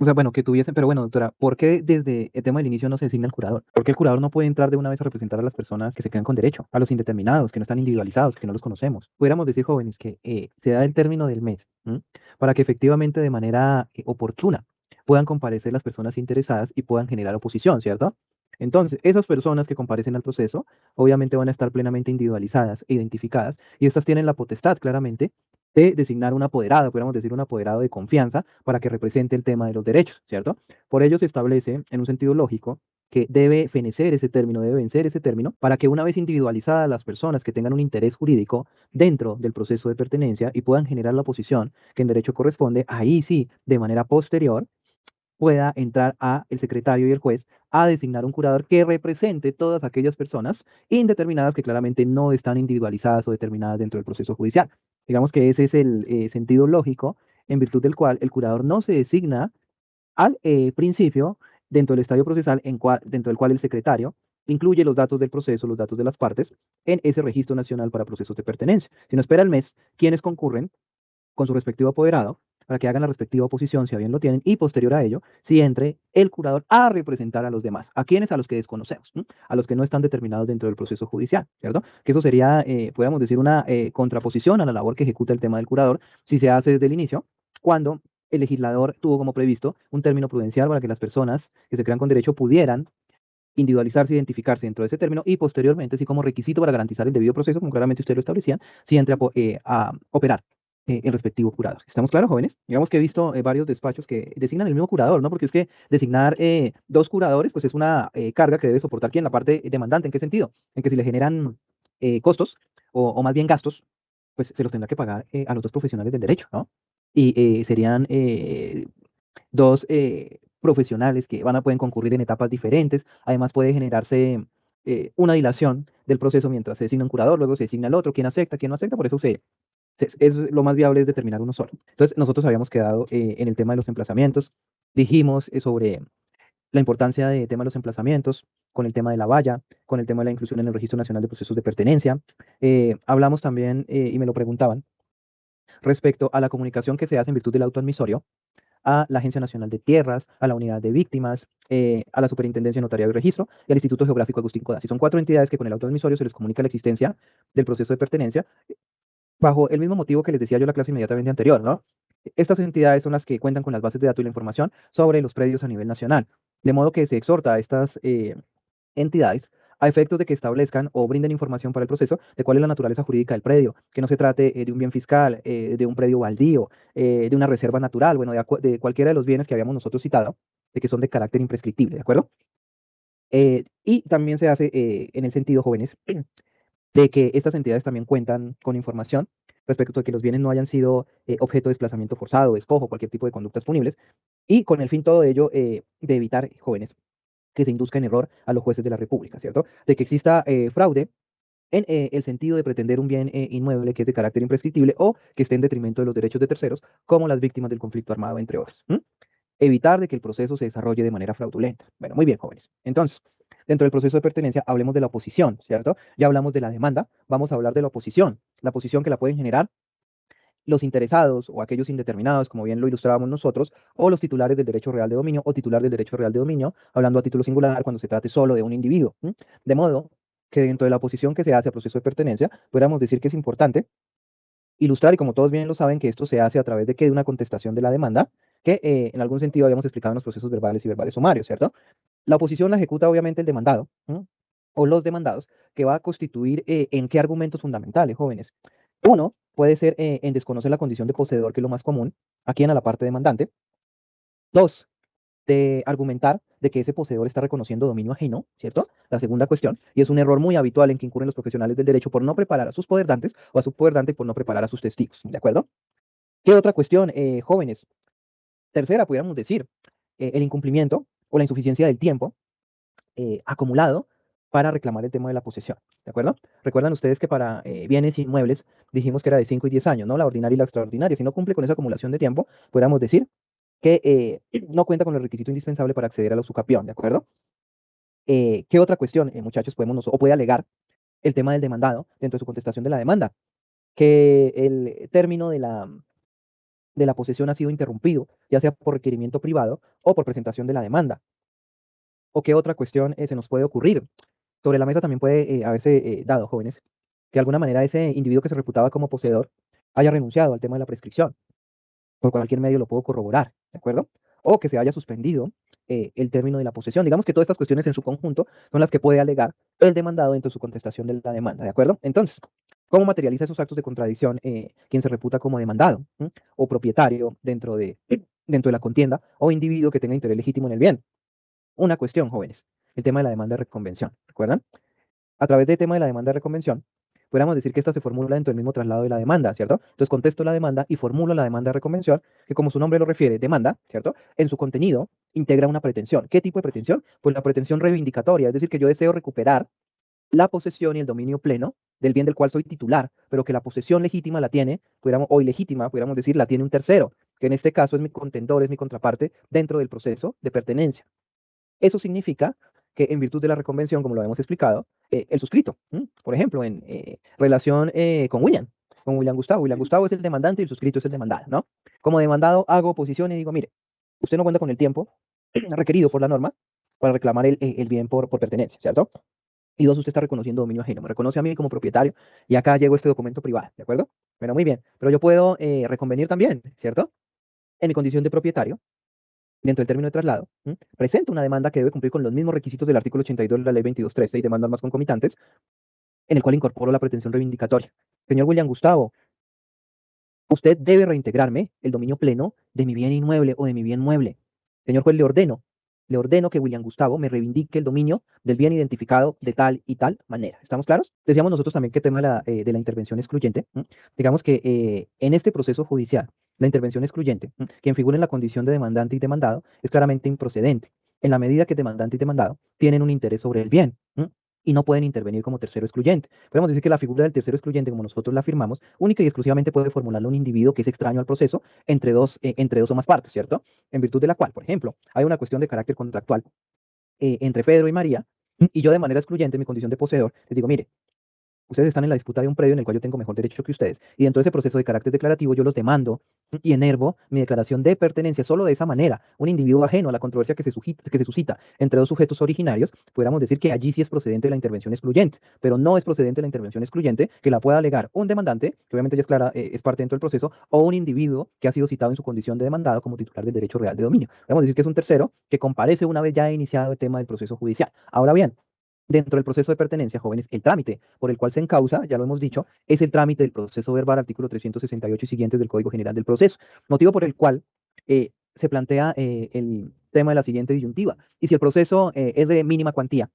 O sea, bueno, que tuviesen, pero bueno, doctora, ¿por qué desde el tema del inicio no se designa el curador? ¿Por qué el curador no puede entrar de una vez a representar a las personas que se quedan con derecho, a los indeterminados, que no están individualizados, que no los conocemos? Pudiéramos decir, jóvenes, que se da el término del mes, ¿m? Para que efectivamente de manera oportuna puedan comparecer las personas interesadas y puedan generar oposición, ¿cierto? Entonces, esas personas que comparecen al proceso, obviamente van a estar plenamente individualizadas e identificadas, y estas tienen la potestad, claramente, de designar un apoderado, podríamos decir un apoderado de confianza, para que represente el tema de los derechos, ¿cierto? Por ello se establece, en un sentido lógico, que debe fenecer ese término, debe vencer ese término, para que una vez individualizadas las personas que tengan un interés jurídico dentro del proceso de pertenencia y puedan generar la oposición que en derecho corresponde, ahí sí, de manera posterior, pueda entrar a el secretario y el juez a designar un curador que represente todas aquellas personas indeterminadas que claramente no están individualizadas o determinadas dentro del proceso judicial. Digamos que ese es el sentido lógico en virtud del cual el curador no se designa al principio dentro del estadio procesal dentro del cual el secretario incluye los datos del proceso, los datos de las partes en ese registro nacional para procesos de pertenencia, sino espera el mes quienes concurren con su respectivo apoderado para que hagan la respectiva oposición, si a bien lo tienen, y posterior a ello, si entre el curador a representar a los demás. ¿A quiénes? A los que desconocemos, ¿no? A los que no están determinados dentro del proceso judicial, ¿cierto? Que eso sería, podríamos decir, una contraposición a la labor que ejecuta el tema del curador, si se hace desde el inicio, cuando el legislador tuvo como previsto un término prudencial para que las personas que se crean con derecho pudieran individualizarse, identificarse dentro de ese término y posteriormente, sí como requisito para garantizar el debido proceso, como claramente usted lo establecía, sí entre a operar el respectivo curador. ¿Estamos claros, jóvenes? Digamos que he visto varios despachos que designan el mismo curador, ¿no? Porque es que designar dos curadores, pues es una carga que debe soportar quien, la parte demandante. ¿En qué sentido? En que si le generan costos o más bien gastos, pues se los tendrá que pagar a los dos profesionales del derecho, ¿no? Y serían dos profesionales que pueden concurrir en etapas diferentes. Además, puede generarse una dilación del proceso mientras se designa un curador, luego se designa el otro, quién acepta, quién no acepta, por eso es lo más viable es determinar uno solo. Entonces, nosotros habíamos quedado en el tema de los emplazamientos, dijimos sobre la importancia del tema de los emplazamientos, con el tema de la valla, con el tema de la inclusión en el Registro Nacional de Procesos de Pertenencia. Hablamos también, y me lo preguntaban, respecto a la comunicación que se hace en virtud del auto admisorio a la Agencia Nacional de Tierras, a la Unidad de Víctimas, a la Superintendencia de Notariado y Registro y al Instituto Geográfico Agustín Codazzi. Son cuatro entidades que con el auto admisorio se les comunica la existencia del proceso de pertenencia bajo el mismo motivo que les decía yo en la clase inmediatamente anterior, ¿no? Estas entidades son las que cuentan con las bases de datos y la información sobre los predios a nivel nacional, de modo que se exhorta a estas entidades a efectos de que establezcan o brinden información para el proceso de cuál es la naturaleza jurídica del predio, que no se trate de un bien fiscal, de un predio baldío, de una reserva natural, bueno, de cualquiera de los bienes que habíamos nosotros citado, de que son de carácter imprescriptible, ¿de acuerdo? Y también se hace en el sentido, jóvenes, de que estas entidades también cuentan con información respecto de que los bienes no hayan sido objeto de desplazamiento forzado, despojo, cualquier tipo de conductas punibles, y con el fin todo ello de evitar, jóvenes, que se induzca en error a los jueces de la República, ¿cierto? De que exista fraude en el sentido de pretender un bien inmueble que es de carácter imprescriptible o que esté en detrimento de los derechos de terceros, como las víctimas del conflicto armado, entre otros. ¿M? Evitar de que el proceso se desarrolle de manera fraudulenta. Bueno, muy bien, jóvenes. Entonces, dentro del proceso de pertenencia, hablemos de la oposición, ¿cierto? Ya hablamos de la demanda, vamos a hablar de la oposición que la pueden generar los interesados o aquellos indeterminados, como bien lo ilustrábamos nosotros, o los titulares del derecho real de dominio o titular del derecho real de dominio, hablando a título singular cuando se trate solo de un individuo. ¿M? De modo que dentro de la oposición que se hace al proceso de pertenencia, podríamos decir que es importante ilustrar, y como todos bien lo saben, que esto se hace a través de que de una contestación de la demanda, que en algún sentido habíamos explicado en los procesos verbales y verbales sumarios, ¿cierto? La oposición la ejecuta obviamente el demandado, ¿m? O los demandados, que va a constituir en qué argumentos fundamentales, jóvenes. Uno puede ser en desconocer la condición de poseedor, que es lo más común, aquí en la parte demandante. Dos, de argumentar de que ese poseedor está reconociendo dominio ajeno, ¿cierto? La segunda cuestión, y es un error muy habitual en que incurren los profesionales del derecho por no preparar a sus poderdantes o a su poderdante por no preparar a sus testigos, ¿de acuerdo? ¿Qué otra cuestión, jóvenes? Tercera, pudiéramos decir, el incumplimiento o la insuficiencia del tiempo acumulado para reclamar el tema de la posesión, ¿de acuerdo? Recuerdan ustedes que para bienes inmuebles dijimos que era de 5 y 10 años, ¿no? La ordinaria y la extraordinaria. Si no cumple con esa acumulación de tiempo, podríamos decir que no cuenta con el requisito indispensable para acceder a la usucapión, ¿de acuerdo? ¿Qué otra cuestión, muchachos, o puede alegar el tema del demandado dentro de su contestación de la demanda? Que el término de la de la posesión ha sido interrumpido, ya sea por requerimiento privado o por presentación de la demanda. ¿O qué otra cuestión se nos puede ocurrir? Sobre la mesa también puede haberse dado, jóvenes, que de alguna manera ese individuo que se reputaba como poseedor haya renunciado al tema de la prescripción. Por cualquier medio lo puedo corroborar, ¿de acuerdo? O que se haya suspendido el término de la posesión. Digamos que todas estas cuestiones en su conjunto son las que puede alegar el demandado dentro de su contestación de la demanda, ¿de acuerdo? Entonces, ¿cómo materializa esos actos de contradicción quien se reputa como demandado? O propietario dentro de la contienda o individuo que tenga interés legítimo en el bien? Una cuestión, jóvenes, el tema de la demanda de reconvención, ¿recuerdan? A través del tema de la demanda de reconvención, podríamos decir que esta se formula dentro del mismo traslado de la demanda, ¿cierto? Entonces contesto la demanda y formulo la demanda de reconvención, que como su nombre lo refiere, demanda, ¿cierto? En su contenido integra una pretensión. ¿Qué tipo de pretensión? Pues la pretensión reivindicatoria, es decir, que yo deseo recuperar la posesión y el dominio pleno del bien del cual soy titular, pero que la posesión legítima la tiene, o ilegítima, pudiéramos decir, la tiene un tercero, que en este caso es mi contendor, es mi contraparte dentro del proceso de pertenencia. Eso significa que en virtud de la reconvención, como lo hemos explicado, el suscrito, por ejemplo, en relación con William Gustavo. William Gustavo es el demandante y el suscrito es el demandado, ¿no? Como demandado hago oposición y digo, mire, usted no cuenta con el tiempo requerido por la norma para reclamar el bien por pertenencia, ¿cierto? Y dos, usted está reconociendo dominio ajeno, me reconoce a mí como propietario y acá llegó este documento privado, ¿de acuerdo? Bueno, muy bien, pero yo puedo reconvenir también, ¿cierto? En mi condición de propietario dentro del término de traslado, presenta una demanda que debe cumplir con los mismos requisitos del artículo 82 de la ley 2213 y demanda más concomitantes, en el cual incorporo la pretensión reivindicatoria. Señor William Gustavo, usted debe reintegrarme el dominio pleno de mi bien inmueble o de mi bien mueble. Señor juez, le ordeno que William Gustavo me reivindique el dominio del bien identificado de tal y tal manera. ¿Estamos claros? Decíamos nosotros también que el tema de la intervención excluyente, digamos que en este proceso judicial, la intervención excluyente, quien figura en la condición de demandante y demandado, es claramente improcedente, en la medida que demandante y demandado tienen un interés sobre el bien. Y no pueden intervenir como tercero excluyente. Podemos decir que la figura del tercero excluyente, como nosotros la afirmamos, única y exclusivamente puede formularlo un individuo que es extraño al proceso entre dos o más partes, ¿cierto? En virtud de la cual, por ejemplo, hay una cuestión de carácter contractual entre Pedro y María, y yo de manera excluyente, en mi condición de poseedor, les digo, mire, ustedes están en la disputa de un predio en el cual yo tengo mejor derecho que ustedes. Y dentro de ese proceso de carácter declarativo yo los demando y enervo mi declaración de pertenencia. Solo de esa manera, un individuo ajeno a la controversia que se suscita entre dos sujetos originarios, pudiéramos decir que allí sí es procedente la intervención excluyente, pero no es procedente la intervención excluyente que la pueda alegar un demandante, que obviamente ya es clara, es parte dentro del proceso, o un individuo que ha sido citado en su condición de demandado como titular del derecho real de dominio. Podemos decir que es un tercero que comparece una vez ya iniciado el tema del proceso judicial. Ahora bien, dentro del proceso de pertenencia, jóvenes, el trámite por el cual se encausa, ya lo hemos dicho, es el trámite del proceso verbal, artículo 368 y siguientes del Código General del Proceso, motivo por el cual se plantea el tema de la siguiente disyuntiva. Y si el proceso es de mínima cuantía,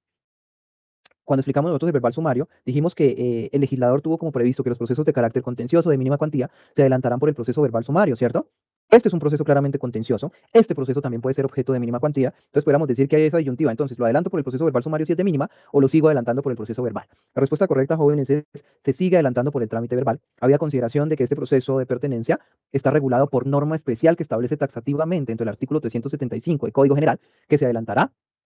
cuando explicamos nosotros el verbal sumario, dijimos que el legislador tuvo como previsto que los procesos de carácter contencioso de mínima cuantía se adelantarán por el proceso verbal sumario, ¿cierto? Este es un proceso claramente contencioso. Este proceso también puede ser objeto de mínima cuantía. Entonces, podríamos decir que hay esa disyuntiva. Entonces, ¿lo adelanto por el proceso verbal sumario si es de mínima o lo sigo adelantando por el proceso verbal? La respuesta correcta, jóvenes, es se sigue adelantando por el trámite verbal. Había consideración de que este proceso de pertenencia está regulado por norma especial que establece taxativamente dentro del artículo 375 del Código General que se adelantará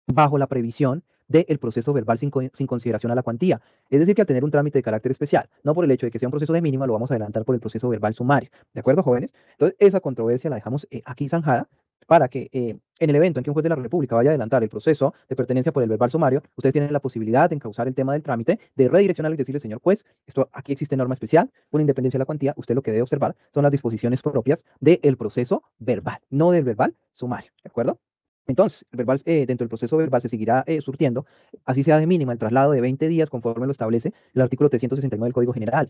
bajo la previsión del proceso verbal sin consideración a la cuantía. Es decir, que al tener un trámite de carácter especial, no por el hecho de que sea un proceso de mínima, lo vamos a adelantar por el proceso verbal sumario. ¿De acuerdo, jóvenes? Entonces, esa controversia la dejamos aquí zanjada para que en el evento en que un juez de la República vaya a adelantar el proceso de pertenencia por el verbal sumario, ustedes tienen la posibilidad de encauzar el tema del trámite, de redireccionar y decirle, señor juez, esto aquí existe norma especial, con independencia de la cuantía, usted lo que debe observar son las disposiciones propias del proceso verbal, no del verbal sumario. ¿De acuerdo? Entonces, el verbal, dentro del proceso verbal se seguirá surtiendo, así sea de mínima, el traslado de 20 días conforme lo establece el artículo 369 del Código General.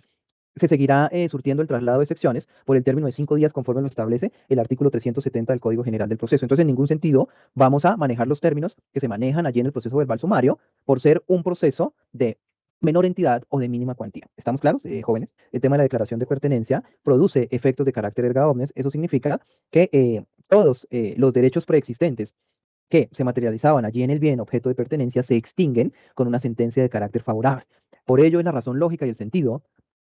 Se seguirá surtiendo el traslado de secciones por el término de 5 días conforme lo establece el artículo 370 del Código General del Proceso. Entonces, en ningún sentido vamos a manejar los términos que se manejan allí en el proceso verbal sumario por ser un proceso de menor entidad o de mínima cuantía. ¿Estamos claros, jóvenes? El tema de la declaración de pertenencia produce efectos de carácter erga omnes. Eso significa que todos los derechos preexistentes que se materializaban allí en el bien objeto de pertenencia se extinguen con una sentencia de carácter favorable. Por ello es la razón lógica y el sentido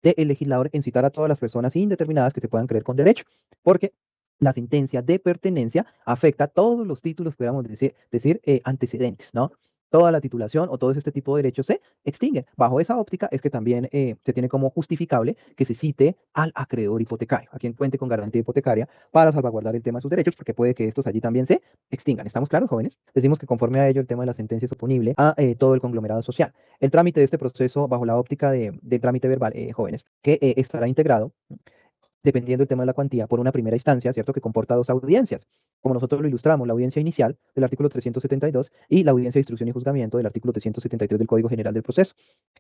del legislador en citar a todas las personas indeterminadas que se puedan creer con derecho, porque la sentencia de pertenencia afecta todos los títulos, podríamos decir antecedentes, ¿no? toda la titulación o todo este tipo de derechos se extinguen. Bajo esa óptica es que también se tiene como justificable que se cite al acreedor hipotecario, a quien cuente con garantía hipotecaria para salvaguardar el tema de sus derechos, porque puede que estos allí también se extingan. ¿Estamos claros, jóvenes? Decimos que conforme a ello el tema de la sentencia es oponible a todo el conglomerado social. El trámite de este proceso bajo la óptica de trámite verbal, jóvenes, que estará integrado dependiendo del tema de la cuantía, por una primera instancia, ¿cierto? Que comporta dos audiencias. Como nosotros lo ilustramos, la audiencia inicial del artículo 372 y la audiencia de instrucción y juzgamiento del artículo 373 del Código General del Proceso.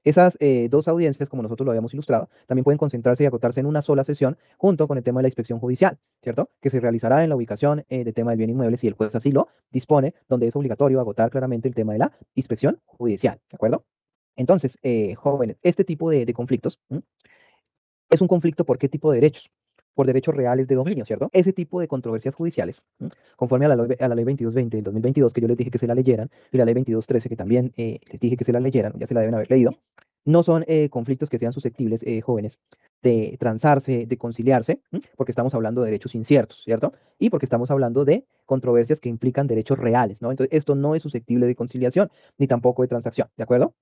Esas dos audiencias, como nosotros lo habíamos ilustrado, también pueden concentrarse y agotarse en una sola sesión junto con el tema de la inspección judicial, ¿cierto? Que se realizará en la ubicación del tema del bien inmueble si el juez así lo dispone, donde es obligatorio agotar claramente el tema de la inspección judicial, ¿de acuerdo? Entonces, jóvenes, este tipo de conflictos, es un conflicto por qué tipo de derechos, por derechos reales de dominio, ¿cierto? Ese tipo de controversias judiciales, conforme a la ley 2220 del 2022, que yo les dije que se la leyeran, y la ley 2213, que también les dije que se la leyeran, ya se la deben haber leído, no son conflictos que sean susceptibles, jóvenes, de transarse, de conciliarse, porque estamos hablando de derechos inciertos, ¿cierto? Y porque estamos hablando de controversias que implican derechos reales, ¿no? Entonces, esto no es susceptible de conciliación, ni tampoco de transacción, ¿de acuerdo?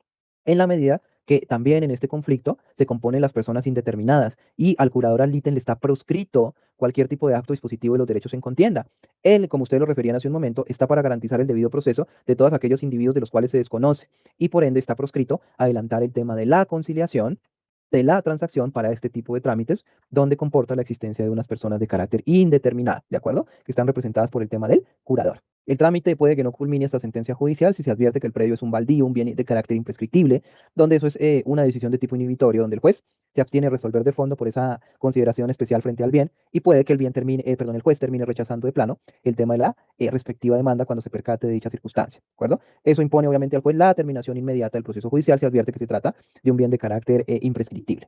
En la medida que también en este conflicto se componen las personas indeterminadas y al curador ad litem le está proscrito cualquier tipo de acto dispositivo de los derechos en contienda. Él, como ustedes lo referían hace un momento, está para garantizar el debido proceso de todos aquellos individuos de los cuales se desconoce y por ende está proscrito adelantar el tema de la conciliación, de la transacción para este tipo de trámites, donde comporta la existencia de unas personas de carácter indeterminado, ¿de acuerdo? Que están representadas por el tema del curador. El trámite puede que no culmine esta sentencia judicial si se advierte que el predio es un baldío, un bien de carácter imprescriptible, donde eso es una decisión de tipo inhibitorio, donde el juez se abstiene de resolver de fondo por esa consideración especial frente al bien y puede que el bien termine, perdón, el juez termine rechazando de plano el tema de la respectiva demanda cuando se percate de dicha circunstancia, ¿de acuerdo? Eso impone obviamente al juez la terminación inmediata del proceso judicial si advierte que se trata de un bien de carácter imprescriptible.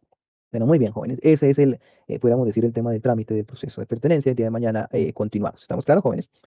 Bueno, muy bien, jóvenes. Ese es podríamos decir, el tema del trámite del proceso de pertenencia. El día de mañana continuamos. ¿Estamos claros, jóvenes?